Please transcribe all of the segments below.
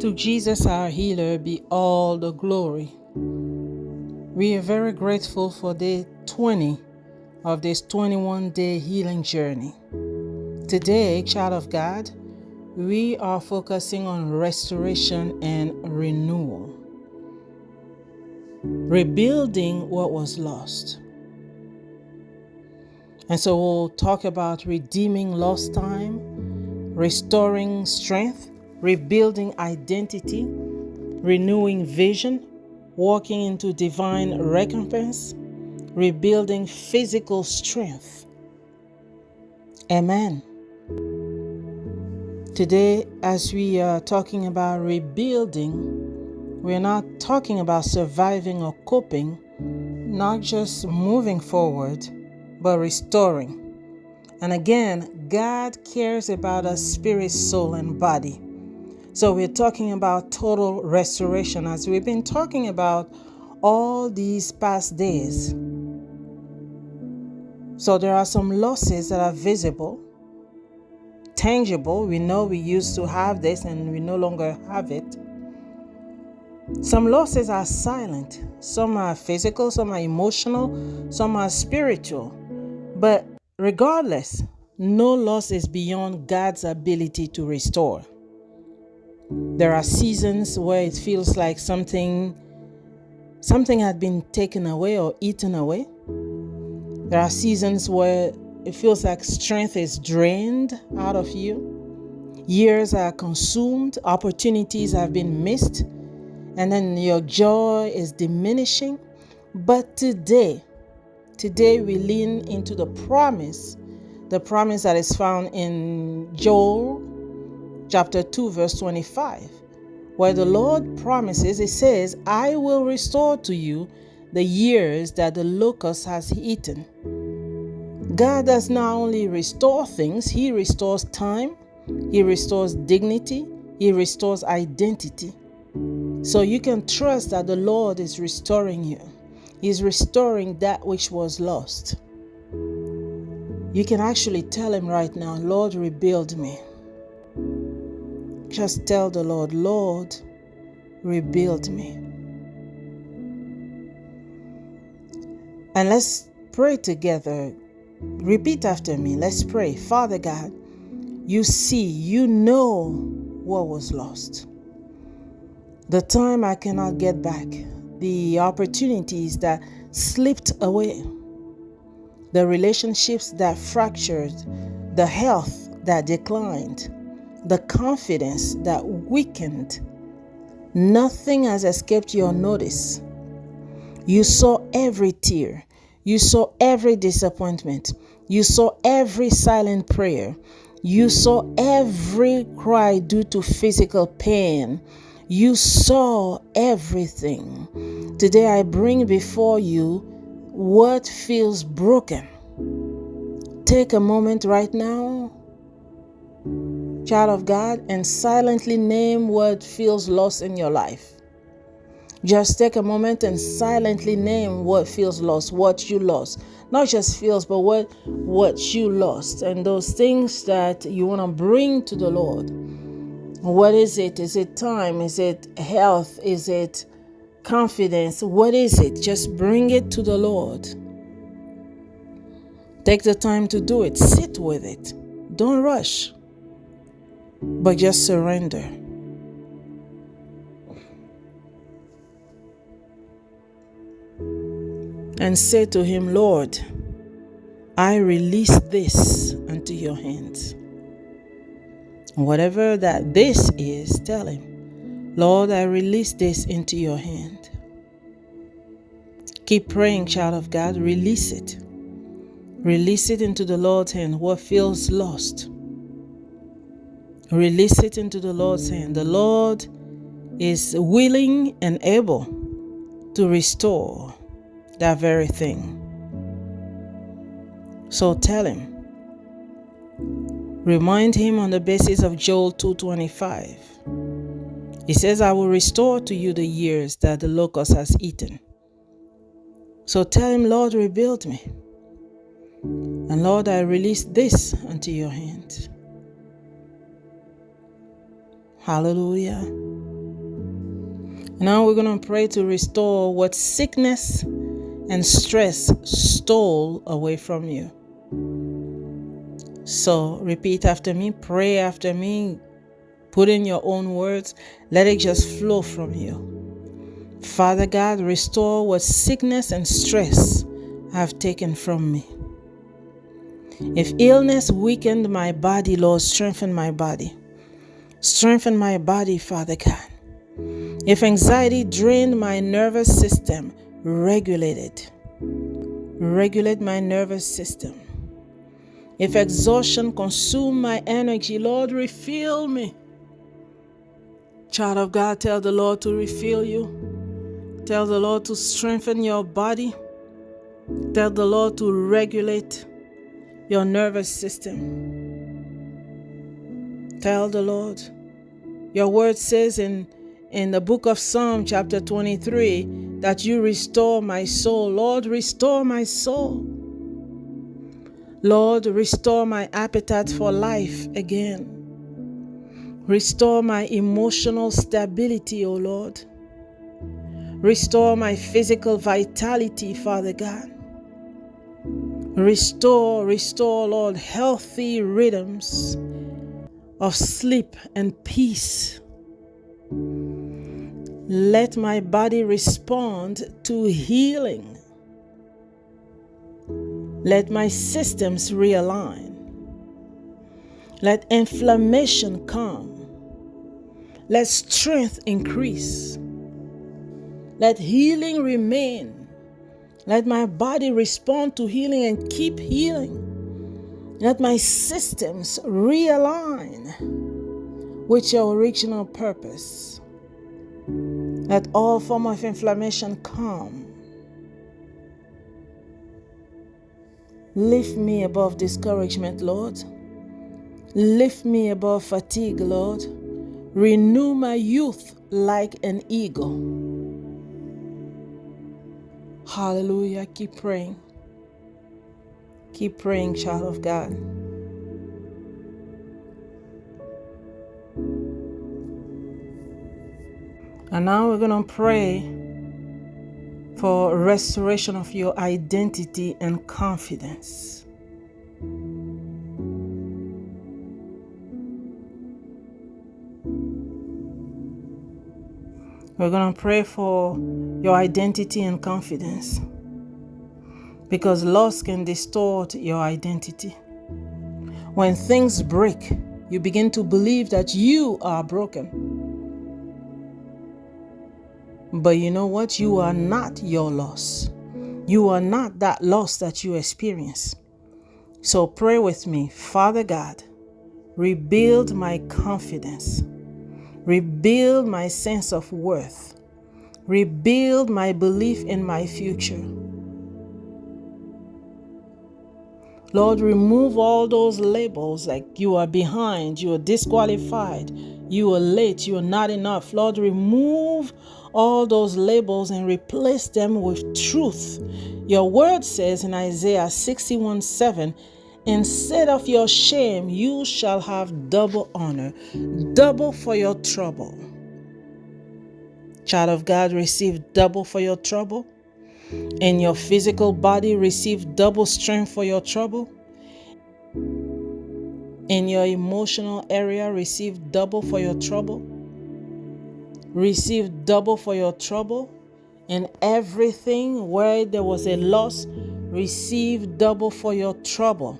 To Jesus our healer be all the glory. We are very grateful for day 20 of this 21-day healing journey. Today, child of God, we are focusing on restoration and renewal. Rebuilding what was lost. And so we'll talk about redeeming lost time, restoring strength, rebuilding identity, renewing vision, walking into divine recompense, rebuilding physical strength. Amen. Today, as we are talking about rebuilding, we're not talking about surviving or coping, not just moving forward, but restoring. And again, God cares about us spirit, soul, and body. So we're talking about total restoration as we've been talking about all these past days. So there are some losses that are visible, tangible. We know we used to have this and we no longer have it. Some losses are silent. Some are physical, some are emotional, some are spiritual. But regardless, no loss is beyond God's ability to restore. There are seasons where it feels like something had been taken away or eaten away. There are seasons where it feels like strength is drained out of you. Years are consumed, opportunities have been missed, and then your joy is diminishing. But today we lean into the promise that is found in Joel chapter 2, verse 25, where the Lord promises, it says, I will restore to you the years that the locust has eaten. God does not only restore things, He restores time, He restores dignity, He restores identity. So you can trust that the Lord is restoring you. He's restoring that which was lost. You can actually tell Him right now, Lord, rebuild me. Just tell the Lord, Lord, rebuild me. And let's pray together. Repeat after me. Let's pray. Father God, you see, you know what was lost. The time I cannot get back. The opportunities that slipped away. The relationships that fractured. The health that declined. The confidence that weakened. Nothing has escaped your notice. You saw every tear. You saw every disappointment. You saw every silent prayer. You saw every cry due to physical pain. You saw everything. Today I bring before you what feels broken. Take a moment right now, child of God, and silently name what feels lost in your life. Just take a moment and silently name what feels lost, what you lost. Not just feels, but what you lost. And those things that you want to bring to the Lord. What is it? Is it time? Is it health? Is it confidence? What is it? Just bring it to the Lord. Take the time to do it. Sit with it. Don't rush. But just surrender. And say to Him, Lord, I release this unto your hands. Whatever that this is, tell Him, Lord, I release this into your hand. Keep praying, child of God. Release it. Release it into the Lord's hand. What feels lost, release it into the Lord's hand. The Lord is willing and able to restore that very thing. So tell Him. Remind Him on the basis of Joel 2:25. He says, I will restore to you the years that the locust has eaten. So tell Him, Lord, rebuild me. And Lord, I release this unto your hands. Hallelujah. Now we're going to pray to restore what sickness and stress stole away from you. So repeat after me, pray after me, put in your own words, let it just flow from you. Father God, restore what sickness and stress have taken from me. If illness weakened my body, Lord, strengthen my body. Strengthen my body, Father God. If anxiety drained my nervous system, regulate it. Regulate my nervous system. If exhaustion consumed my energy, Lord, refill me. Child of God, tell the Lord to refill you. Tell the Lord to strengthen your body. Tell the Lord to regulate your nervous system. Tell the Lord. Your word says in the book of Psalm chapter 23 that you restore my soul. Lord, restore my soul. Lord, restore my appetite for life again. Restore my emotional stability, O Lord. Restore my physical vitality, Father God. Restore, Lord, healthy rhythms of sleep and peace. Let my body respond to healing. Let my systems realign. Let inflammation calm. Let strength increase. Let healing remain. Let my body respond to healing and keep healing. Let my systems realign with your original purpose. Let all form of inflammation calm. Lift me above discouragement, Lord. Lift me above fatigue, Lord. Renew my youth like an eagle. Hallelujah. Keep praying. Keep praying, child of God. And now we're going to pray for restoration of your identity and confidence. We're going to pray for your identity and confidence, because loss can distort your identity. When things break, you begin to believe that you are broken. But you know what? You are not your loss. You are not that loss that you experience. So pray with me. Father God, rebuild my confidence. Rebuild my sense of worth. Rebuild my belief in my future. Lord, remove all those labels like you are behind, you are disqualified, you are late, you are not enough. Lord, remove all those labels and replace them with truth. Your word says in Isaiah 61:7, instead of your shame, you shall have double honor, double for your trouble. Child of God, receive double for your trouble. In your physical body, receive double strength for your trouble. In your emotional area, receive double for your trouble. Receive double for your trouble. In everything where there was a loss, receive double for your trouble.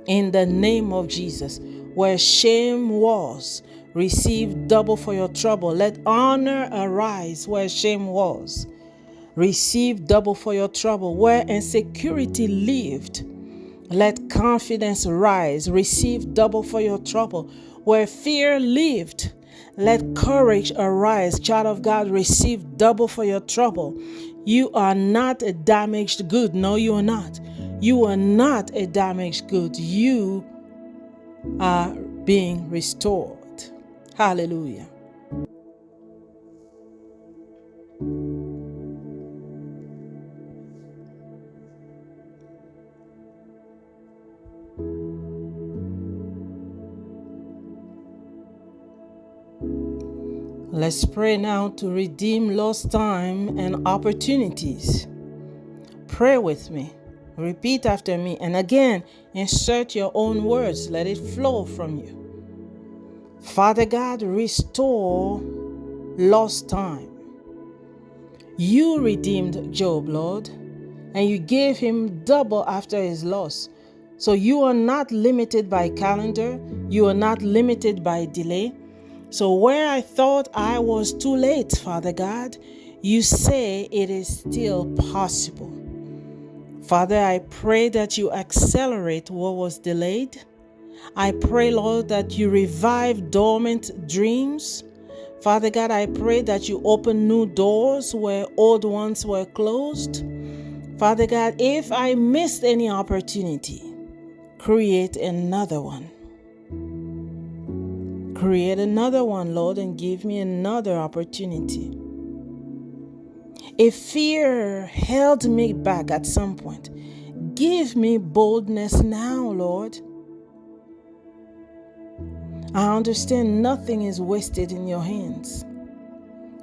In the name of Jesus. Where shame was, receive double for your trouble. Let honor arise where shame was. Receive double for your trouble. Where insecurity lived, let confidence rise. Receive double for your trouble. Where fear lived, let courage arise. Child of God, receive double for your trouble. You are not a damaged good. No, you are not. You are not a damaged good. You are being restored. Hallelujah. Let's pray now to redeem lost time and opportunities. Pray with me. Repeat after me. And again, insert your own words. Let it flow from you. Father God, restore lost time. You redeemed Job, Lord, and you gave him double after his loss. So you are not limited by calendar. You are not limited by delay. So where I thought I was too late, Father God, you say it is still possible. Father, I pray that you accelerate what was delayed. I pray, Lord, that you revive dormant dreams. Father God, I pray that you open new doors where old ones were closed. Father God, if I missed any opportunity, create another one. Create another one, Lord, and give me another opportunity. If fear held me back at some point, give me boldness now, Lord. I understand nothing is wasted in your hands.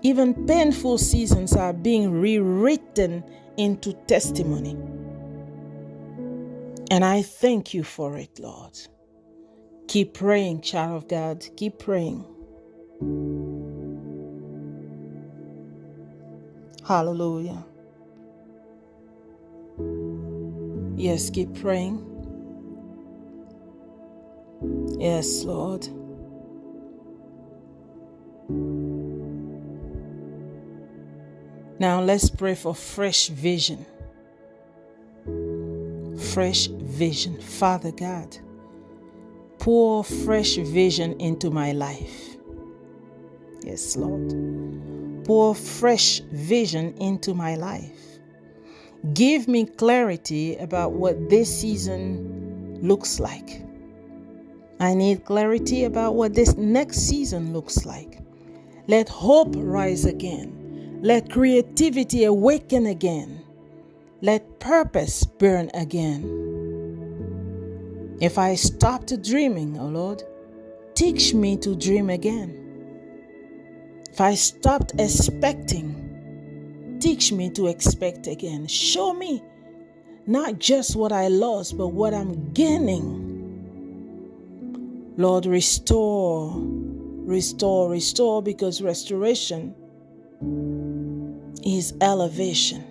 Even painful seasons are being rewritten into testimony. And I thank you for it, Lord. Keep praying, child of God. Keep praying. Hallelujah. Yes, keep praying. Yes, Lord. Now let's pray for fresh vision. Fresh vision. Father God, pour fresh vision into my life. Yes, Lord. Pour fresh vision into my life. Give me clarity about what this season looks like. I need clarity about what this next season looks like. Let hope rise again. Let creativity awaken again. Let purpose burn again. If I stopped dreaming, oh Lord, teach me to dream again. If I stopped expecting, teach me to expect again. Show me not just what I lost, but what I'm gaining. Lord, restore, because restoration is elevation.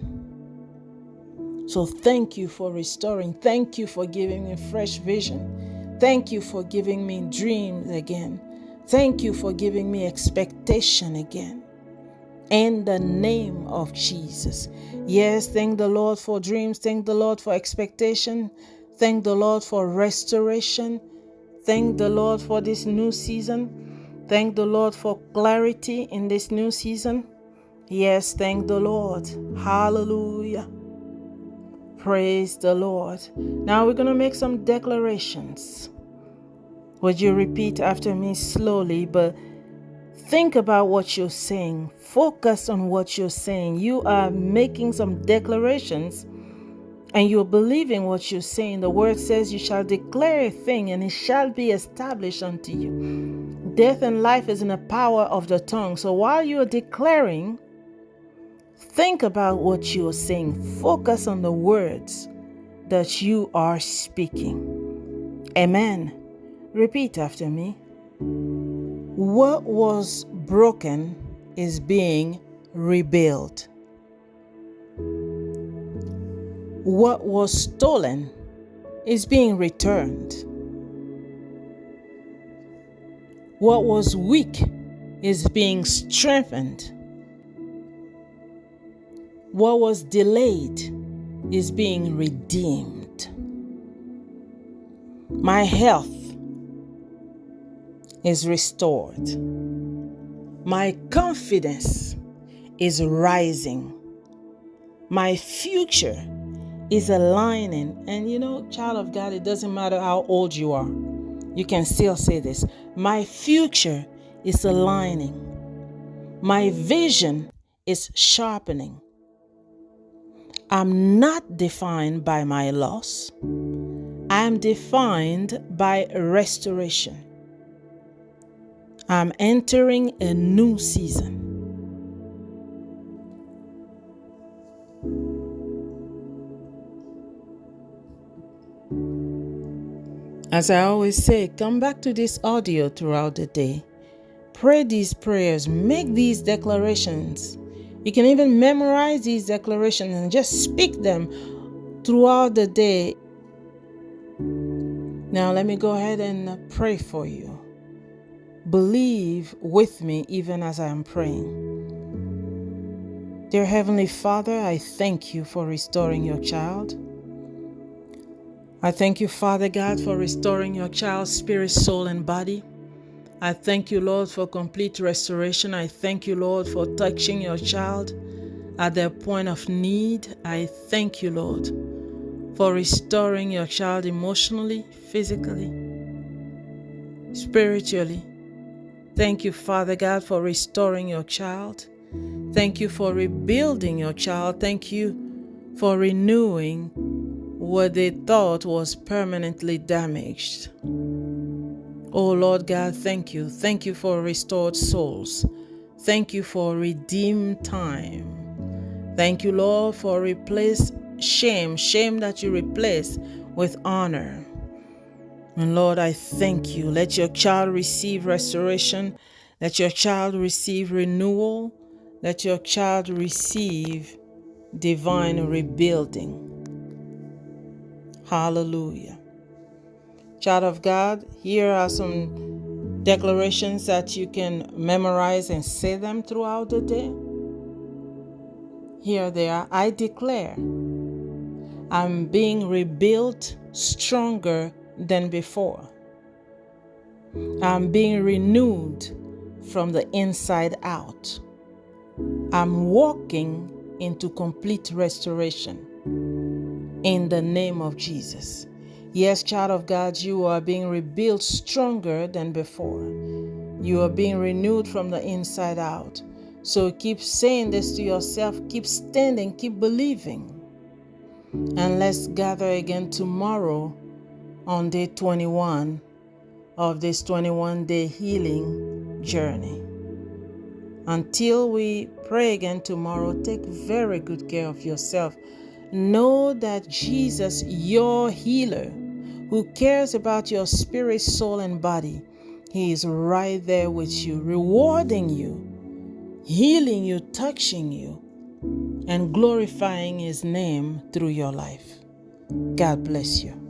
So thank you for restoring. Thank you for giving me fresh vision. Thank you for giving me dreams again. Thank you for giving me expectation again. In the name of Jesus. Yes, thank the Lord for dreams. Thank the Lord for expectation. Thank the Lord for restoration. Thank the Lord for this new season. Thank the Lord for clarity in this new season. Yes, thank the Lord. Hallelujah. Praise the Lord. Now we're going to make some declarations. Would you repeat after me slowly, but think about what you're saying. Focus on what you're saying. You are making some declarations and you're believing what you're saying. The word says you shall declare a thing and it shall be established unto you. Death and life is in the power of the tongue. So while you're declaring, think about what you're saying. Focus on the words that you are speaking. Amen. Repeat after me. What was broken is being rebuilt. What was stolen is being returned. What was weak is being strengthened. What was delayed is being redeemed. My health is restored. My confidence is rising. My future is aligning. And you know, child of God, it doesn't matter how old you are. You can still say this. My future is aligning. My vision is sharpening. I'm not defined by my loss. I'm defined by restoration. I'm entering a new season. As I always say, come back to this audio throughout the day. Pray these prayers, make these declarations. You can even memorize these declarations and just speak them throughout the day. Now let me go ahead and pray for you. Believe with me even as I am praying. Dear Heavenly Father, I thank you for restoring your child. I thank you, Father God, for restoring your child's spirit, soul, and body. I thank you, Lord, for complete restoration. I thank you, Lord, for touching your child at their point of need. I thank you, Lord, for restoring your child emotionally, physically, spiritually. Thank you, Father God, for restoring your child. Thank you for rebuilding your child. Thank you for renewing what they thought was permanently damaged. Oh Lord God, thank you. Thank you for restored souls. Thank you for redeemed time. Thank you, Lord, for shame that you replace with honor. And Lord, I thank you. Let your child receive restoration. Let your child receive renewal. Let your child receive divine rebuilding. Hallelujah. Child of God, here are some declarations that you can memorize and say them throughout the day. Here they are. I declare I'm being rebuilt stronger than before. I'm being renewed from the inside out. I'm walking into complete restoration in the name of Jesus. Yes, child of God, you are being rebuilt stronger than before. You are being renewed from the inside out. So keep saying this to yourself, keep standing, keep believing. And let's gather again tomorrow on day 21 of this 21-day healing journey. Until we pray again tomorrow, take very good care of yourself. Know that Jesus, your healer, who cares about your spirit, soul, and body, he is right there with you, rewarding you, healing you, touching you, and glorifying his name through your life. God bless you.